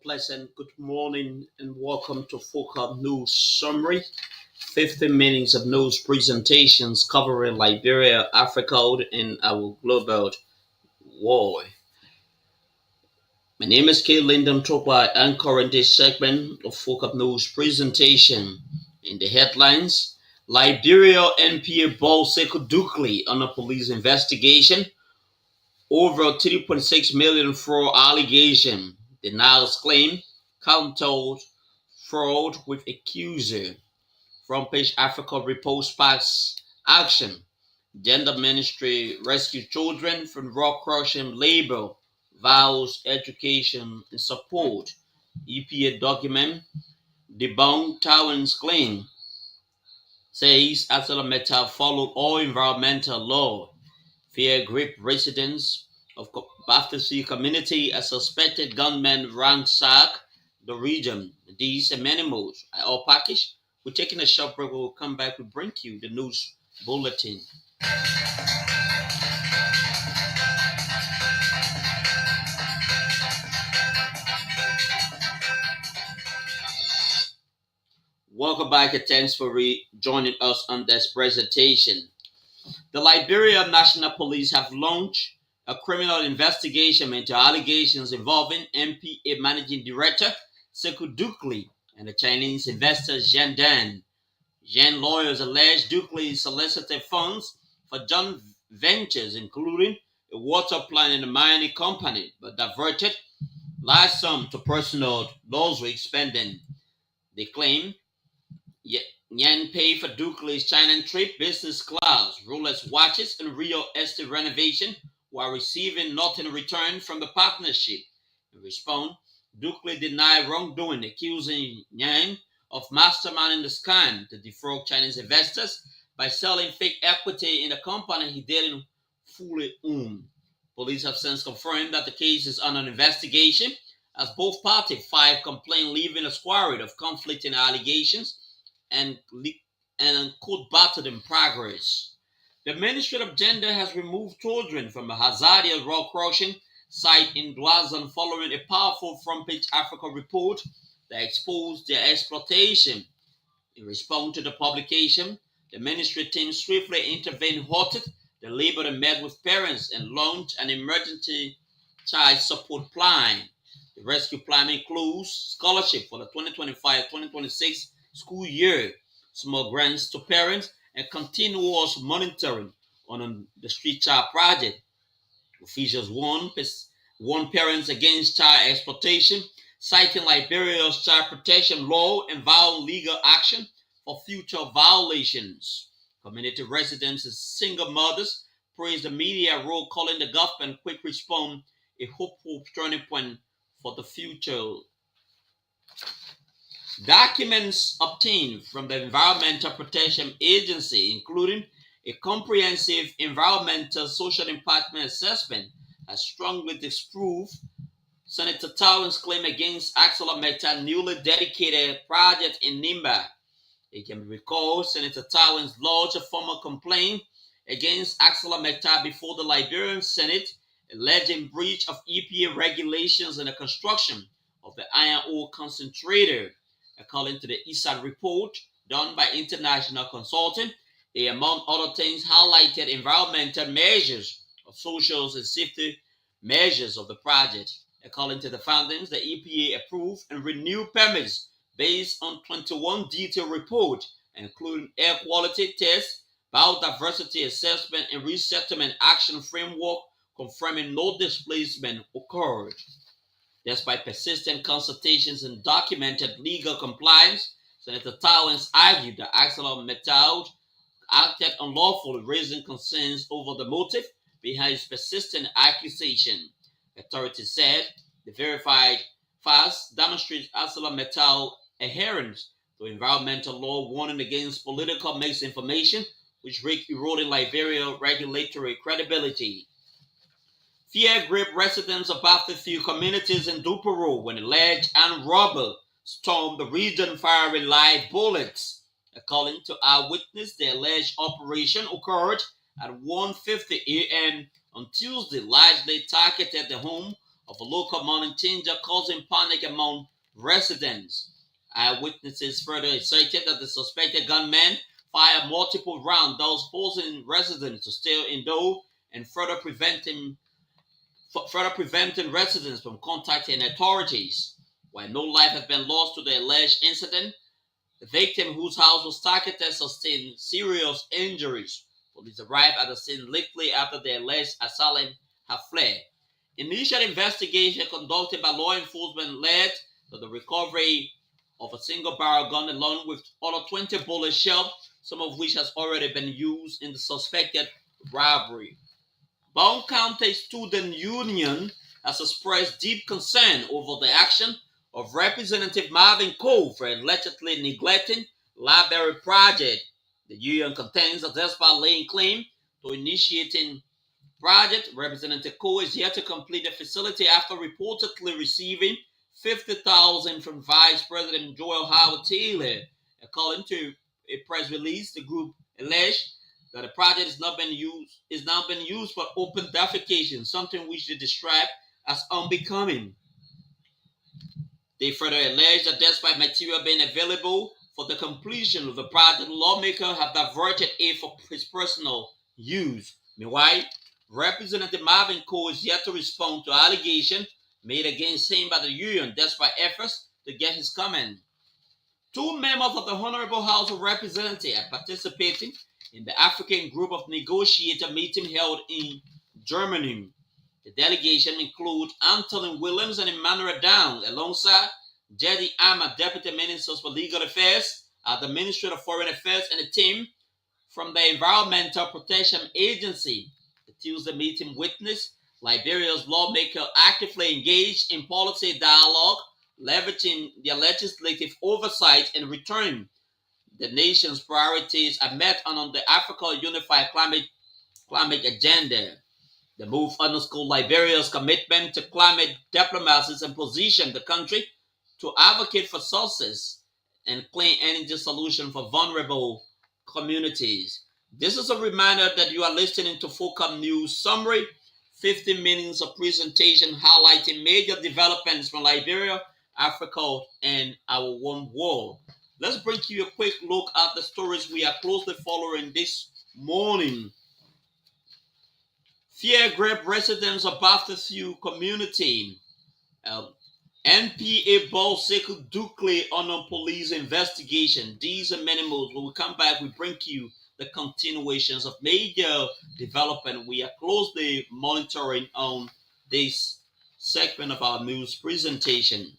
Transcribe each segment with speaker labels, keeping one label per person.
Speaker 1: pleasant good morning and welcome to Focal News Summary. 15 minutes of news presentations covering Liberia, Africa, and our global world. My name is K. Lyndon Topa, anchoring this segment of Focal News presentation. In the headlines, Liberia NPA balls Sekou Dukli on a police investigation over 3.6 million fraud allegation. Denials claim countered fraud with accuser. Front page Africa reports past action. Gender ministry rescue children from rock crushing labor, vows, education, and support. EPA document debunk Taiwan's claim. Says ArcelorMittal followed all environmental law. Fear grip residents of Bafasi community as suspected gunmen ransack the region. These and many more are all packaged. We're taking a short break. We'll come back to bring you the news bulletin. Welcome back and thanks for joining us on this presentation. The Liberia National Police have launched a criminal investigation into allegations involving NPA Managing Director Sekou Dukli and the Chinese investor Zhen Dan. Zhen lawyers allege Dukli solicited funds for joint ventures, including a water plant and a mining company, but diverted large sums to personal luxury spending. They claim Yan paid for Dukli's China trip, business class, Rolex watches, and real estate renovation while receiving nothing in return from the partnership. In response, Dukli denied wrongdoing, accusing Yan of masterminding the scam to defraud Chinese investors by selling fake equity in a company he didn't fully own. Police have since confirmed that the case is under investigation as both parties filed complaints leaving a squad of conflicting allegations and court battle in progress. The Ministry of Gender has removed children from a hazardous rock crushing site in Dwazan following a powerful front page Africa report that exposed their exploitation. In response to the publication, the ministry team swiftly intervened, halted the labor and met with parents and launched an emergency child support plan. The rescue plan includes scholarship for the 2025-2026 school year, small grants to parents, and continuous monitoring on the Street Child Project. Officials warn parents against child exploitation, citing Liberia's child protection law and vowing legal action for future violations. Community residents and single mothers praise the media role, calling the government quick response a hopeful turning point for the future. Documents obtained from the Environmental Protection Agency, including a comprehensive environmental social impact assessment, has strongly disproved Senator Taiwan's claim against ArcelorMittal's newly dedicated project in Nimba. It can be recalled Senator Taiwan's lodged a formal complaint against ArcelorMittal before the Liberian Senate, alleging breach of EPA regulations in the construction of the iron ore concentrator. According to the ISAD report done by international consultant, they, among other things, highlighted environmental measures of social and safety measures of the project. According to the findings, the EPA approved and renewed permits based on 21 detailed reports, including air quality tests, biodiversity assessment, and resettlement action framework, confirming no displacement occurred. Despite persistent consultations and documented legal compliance, Senator Towns argued that ArcelorMittal acted unlawfully, raising concerns over the motive behind his persistent accusation. Authorities said the verified facts demonstrate ArcelorMittal adherence to environmental law, warning against political misinformation, which risk eroding Liberia regulatory credibility. Fear gripped residents of Bafasi communities in Dupero when alleged armed robbers stormed the region firing live bullets. According to eyewitness, the alleged operation occurred at 1:50 a.m. on Tuesday, largely targeted the home of a local money changer, causing panic among residents. Eyewitnesses further cited that the suspected gunman fired multiple rounds, thus forcing residents to stay indoors and further preventing residents from contacting authorities. While no life has been lost to the alleged incident, the victim, whose house was targeted, sustained serious injuries. Police arrived at the scene little after the alleged assailant had fled. Initial investigation conducted by law enforcement led to the recovery of a single-barrel gun along with other 20 bullet shells, some of which has already been used in the suspected robbery. Bone County Student Union has expressed deep concern over the action of Representative Marvin Cole for allegedly neglecting library project. The union contends that despite laying claim to initiating project, Representative Cole is yet to complete the facility after reportedly receiving $50,000 from Vice President Joel Howard Taylor. According to a press release, the group alleged that the project is now being used for open defecation, something which they describe as unbecoming. They further allege that despite material being available for the completion of the project, lawmakers have diverted it for his personal use. Meanwhile, Representative Marvin Cole is yet to respond to allegations made against him by the union, despite efforts to get his comment. Two members of the Honorable House of Representatives are participating in the African Group of Negotiator meeting held in Germany. The delegation includes Anthony Williams and Emmanuel Down, alongside Jedi Ahmad, Deputy Ministers for Legal Affairs at the Ministry of Foreign Affairs, and a team from the Environmental Protection Agency. The Tuesday meeting witnessed Liberia's lawmakers actively engaged in policy dialogue, leveraging their legislative oversight in return. The nation's priorities are met on the Africa Unified Climate Agenda. The move underscores Liberia's commitment to climate diplomacy and position the country to advocate for sources and clean energy solutions for vulnerable communities. This is a reminder that you are listening to Fulcrum News Summary, 15 minutes of presentation highlighting major developments from Liberia, Africa, and our one world. Let's bring you a quick look at the stories we are closely following this morning. Fear gripped residents of Baptist community. NPA boss Sekou Dukle on police investigation. These and many more. When we come back, we bring you the continuations of major development we are closely monitoring on this segment of our news presentation.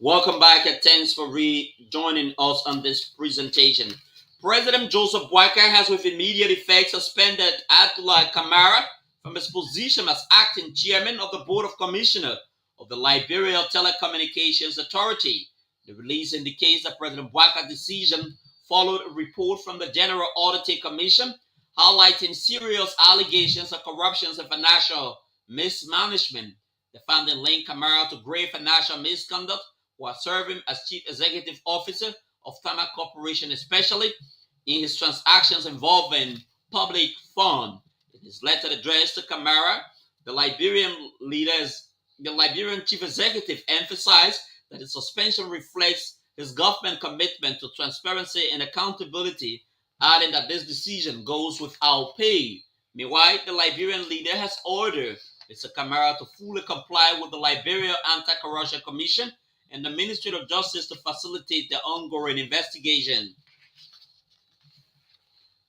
Speaker 1: Welcome back and thanks for rejoining us on this presentation. President Joseph Boakai has with immediate effect suspended Abdullah Kamara from his position as acting chairman of the Board of Commissioners of the Liberia Telecommunications Authority. The release indicates that President Boakai's decision followed a report from the General Auditing Commission highlighting serious allegations of corruption and financial mismanagement. The finding linked Kamara to grave financial misconduct while serving as Chief Executive Officer of Tama Corporation, especially in his transactions involving public funds. In his letter addressed to Kamara, the Liberian Chief Executive emphasized that his suspension reflects his government commitment to transparency and accountability, adding that this decision goes without pay. Meanwhile, the Liberian leader has ordered Mr. Kamara to fully comply with the Liberia Anti-Corruption Commission and the Ministry of Justice to facilitate the ongoing investigation.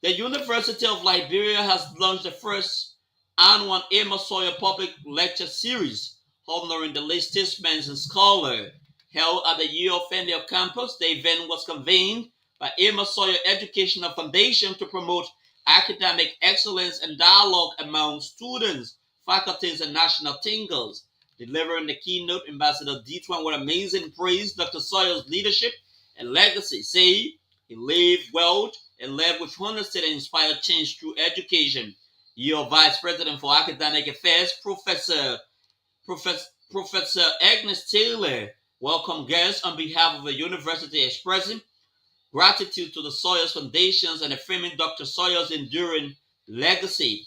Speaker 1: The University of Liberia has launched the first annual Amos Sawyer Public Lecture Series, honoring the late statesmen and scholars. Held at the U of Fenway campus, the event was convened by Amos Sawyer Educational Foundation to promote academic excellence and dialogue among students, faculties, and national thinkers. Delivering the keynote, Ambassador Ditwan with amazing praise Dr. Sawyer's leadership and legacy, saying he lived well and led with honesty and inspired change through education. Your Vice President for Academic Affairs, Professor Agnes Taylor, welcome guests on behalf of the university, expressing gratitude to the Sawyers Foundations and affirming Dr. Sawyer's enduring legacy.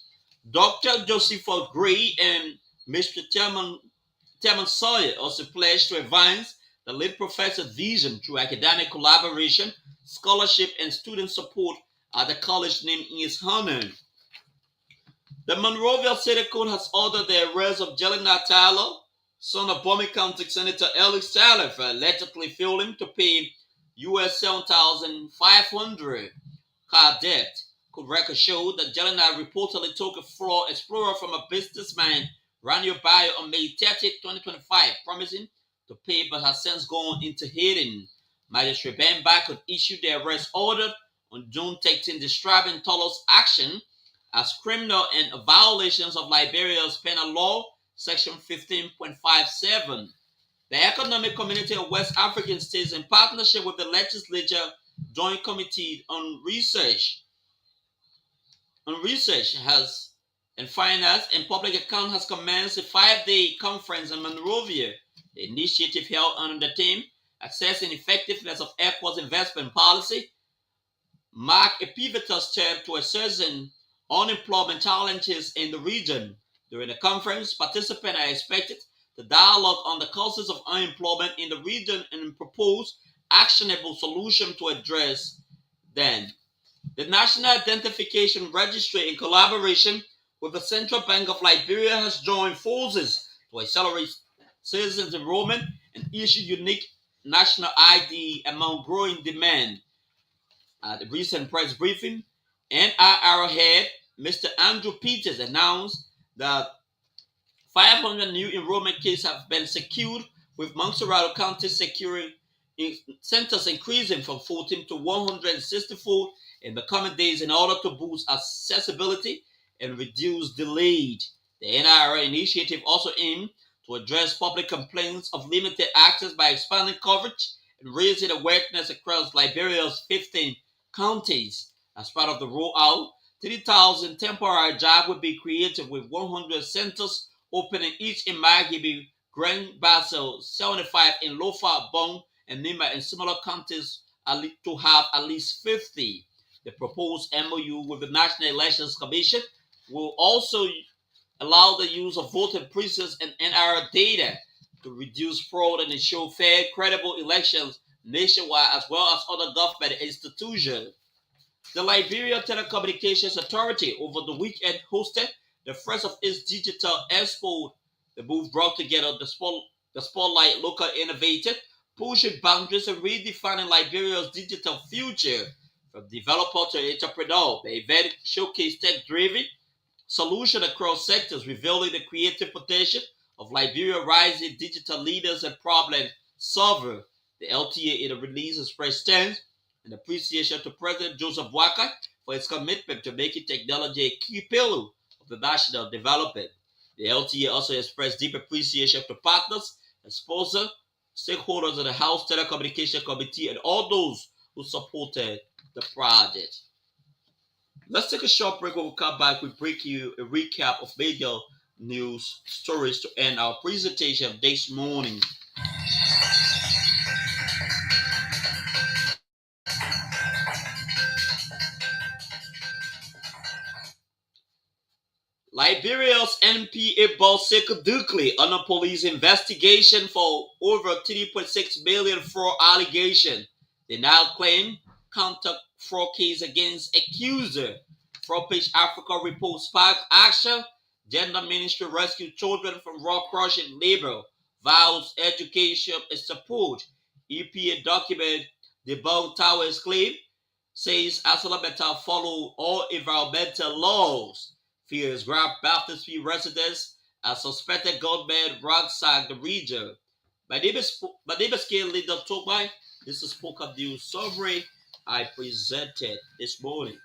Speaker 1: Dr. Joseph Gray and Mr. Temon Sawyer also pledged to advance the late professor's vision through academic collaboration, scholarship, and student support at the college named in his honor. The Monroeville City Court has ordered the arrest of Jelena Tyler, son of Bowman County Senator Alex Tyler, for allegedly failing to pay U.S. $7,500 car debt. Court records show that Jelena reportedly took a Ford Explorer from a businessman Randy Bayo on May 30, 2025, promising to pay but has since gone into hiding. Magistrate Ben Bacot issued the arrest order on June 13, describing Tolo's action as criminal and violations of Liberia's penal law, section 15.57. The Economic Community of West African States, in partnership with the Legislature Joint Committee on Research has and Finance and Public Account, has commenced a 5-day conference in Monrovia. The initiative held under the theme Assessing Effectiveness of ECOWAS Investment Policy marked a pivotal step to assessing unemployment challenges in the region. During the conference, participants are expected to dialogue on the causes of unemployment in the region and propose actionable solutions to address them. The National Identification Registry, in collaboration with the Central Bank of Liberia, has joined forces to accelerate citizens enrollment and issue unique national ID among growing demand. At the recent press briefing, NIR head Mr. Andrew Peters announced that 500 new enrollment kits have been secured, with Montserrat County securing centers increasing from 14 to 164 in the coming days in order to boost accessibility and reduce delay. The NIR initiative also aimed to address public complaints of limited access by expanding coverage and raising awareness across Liberia's 15 counties. As part of the rollout, 3,000 temporary jobs will be created, with 100 centers opening each in Margibi, Grand Bassel, 75 in Lofa, Bong, and Nima, and similar counties to have at least 50. The proposed MOU with the National Elections Commission will also allow the use of voting precincts and NIR data to reduce fraud and ensure fair, credible elections nationwide, as well as other government institutions. The Liberia Telecommunications Authority over the weekend hosted the first of its digital expo. The booth brought together the spotlight local innovator, pushing boundaries and redefining Liberia's digital future. From developer to entrepreneur, the event showcased tech-driven solutions across sectors, revealing the creative potential of Liberia's rising digital leaders and problem solvers. The LTA in a release expressed thanks and appreciation to President Joseph Boakai for his commitment to making technology a key pillar of the national development. The LTA also expressed deep appreciation to partners and sponsors, stakeholders of the House Telecommunication Committee, and all those who supported the project. Let's take a short break. When we come back, we bring you a recap of major news stories to end our presentation this morning. Liberia's NPA boss Sekou Dukli under police investigation for over 3.6 million fraud allegation. They now claim counter fraud case against accuser. Front Page Africa reports spark action. Gender Ministry rescue children from raw crushing labor. Vows education and support. EPA document debunk Towers claim. Says ArcelorMittal follow all environmental laws. Fears grab Baptist residents as suspected gunmen ransack the region. My name is Ken Linda Togby. This is Spoke Up News summary I presented this morning.